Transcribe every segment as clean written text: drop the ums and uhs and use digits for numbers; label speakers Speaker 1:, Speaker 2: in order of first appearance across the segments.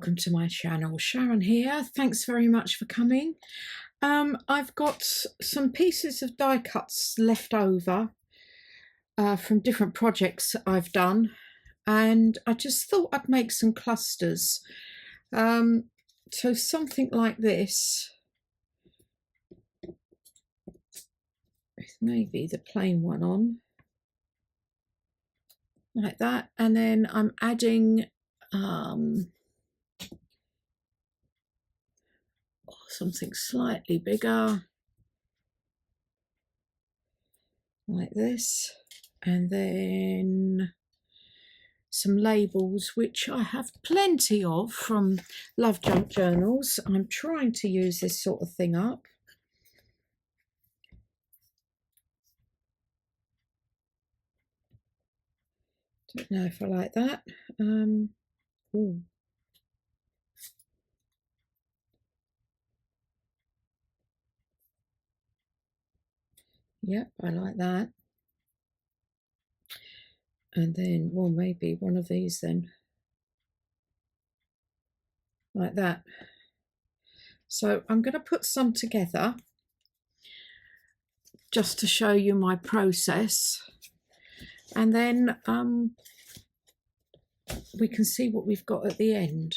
Speaker 1: welcome to my channel. Sharon here. Thanks very much for coming. I've got some pieces of die cuts left over from different projects I've done, and I just thought I'd make some clusters. So something like this, with maybe the plain one on, like that, and then I'm adding something slightly bigger, like this, and then some labels, which I have plenty of from Love Junk journals. I'm trying to use this sort of thing up. Don't know if I like that. Ooh. Yep, I like that. And then, well, maybe one of these then, like that. So I'm going to put some together just to show you my process, and then we can see what we've got at the end.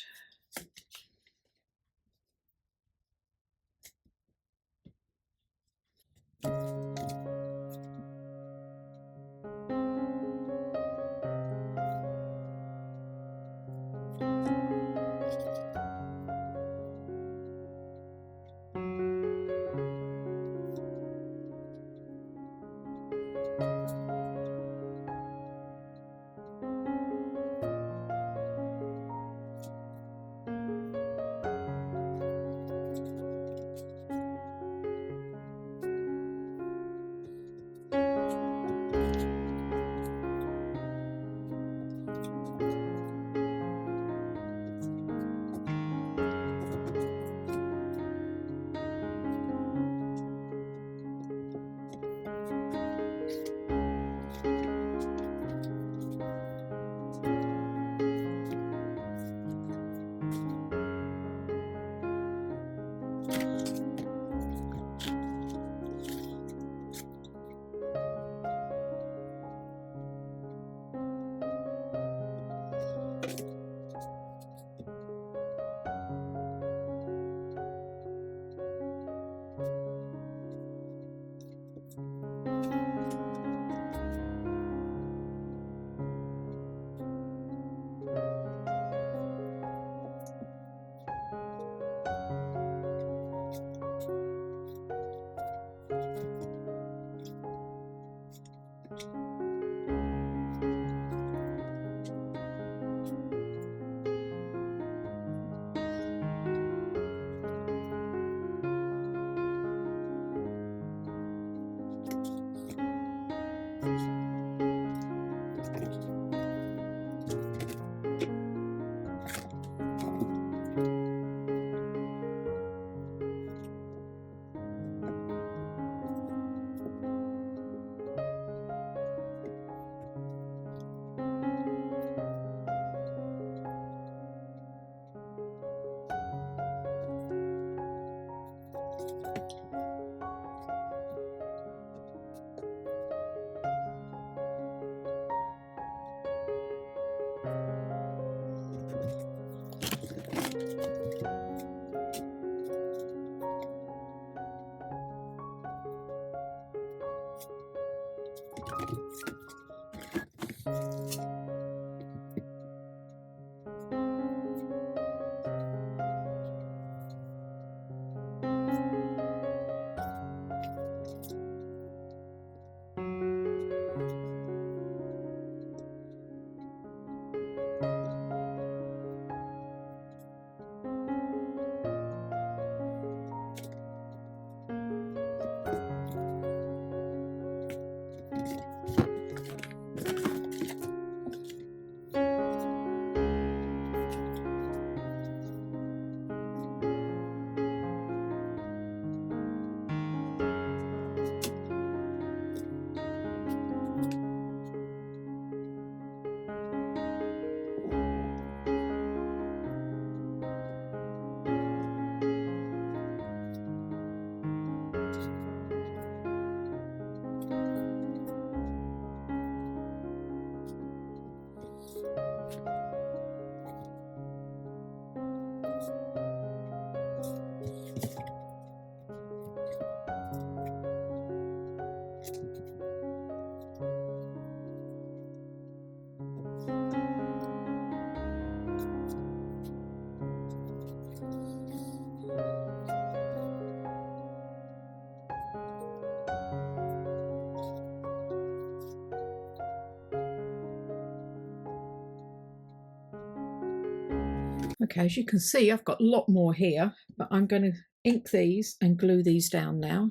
Speaker 1: Okay, as you can see, I've got a lot more here, but I'm going to ink these and glue these down now.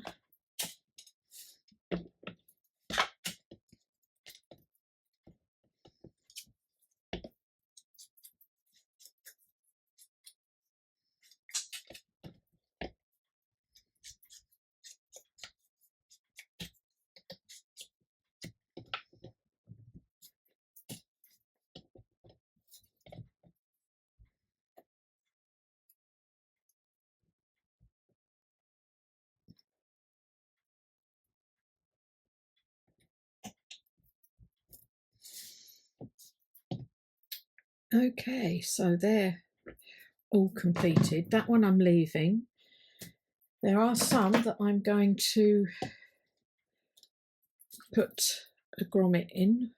Speaker 1: Okay, so they're all completed. That one I'm leaving. There are some that I'm going to put a grommet in,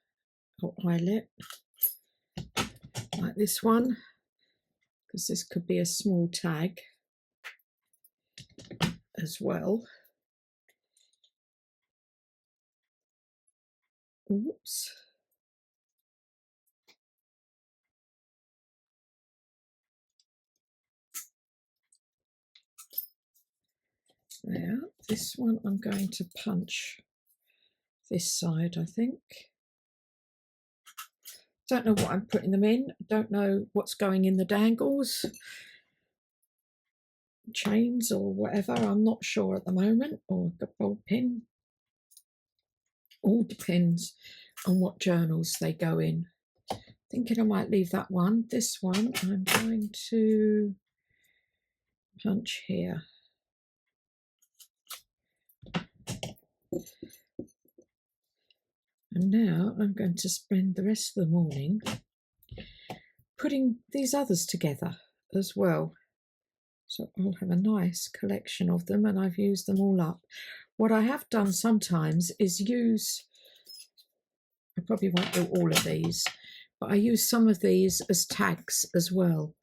Speaker 1: or eyelet, like this one, because this could be a small tag as well. Oops. There, this one I'm going to punch this side, I think. Don't know what I'm putting them in. Don't know what's going in the dangles, chains or whatever. I'm not sure at the moment. Or a bolt pin. All depends on what journals they go in. Thinking I might leave that one. This one I'm going to punch here. And now I'm going to spend the rest of the morning putting these others together as well. So I'll have a nice collection of them, and I've used them all up. What I have done sometimes is use, I probably won't do all of these, but I use some of these as tags as well.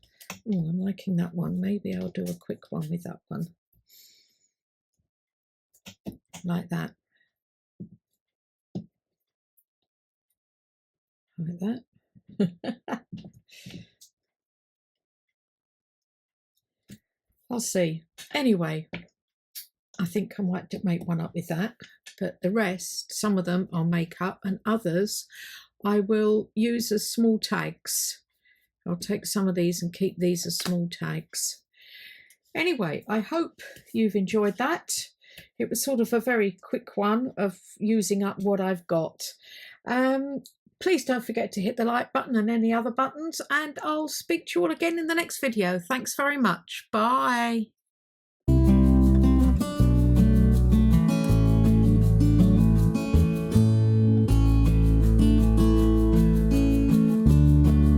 Speaker 1: Oh, I'm liking that one. Maybe I'll do a quick one with that one. Like that. Like that. I'll see. Anyway, I think I might make one up with that, but the rest, some of them I'll make up, and others I will use as small tags. I'll take some of these and keep these as small tags. Anyway, I hope you've enjoyed that. It was sort of a very quick one of using up what I've got. Please don't forget to hit the like button and any other buttons, and I'll speak to you all again in the next video. Thanks very much. Bye.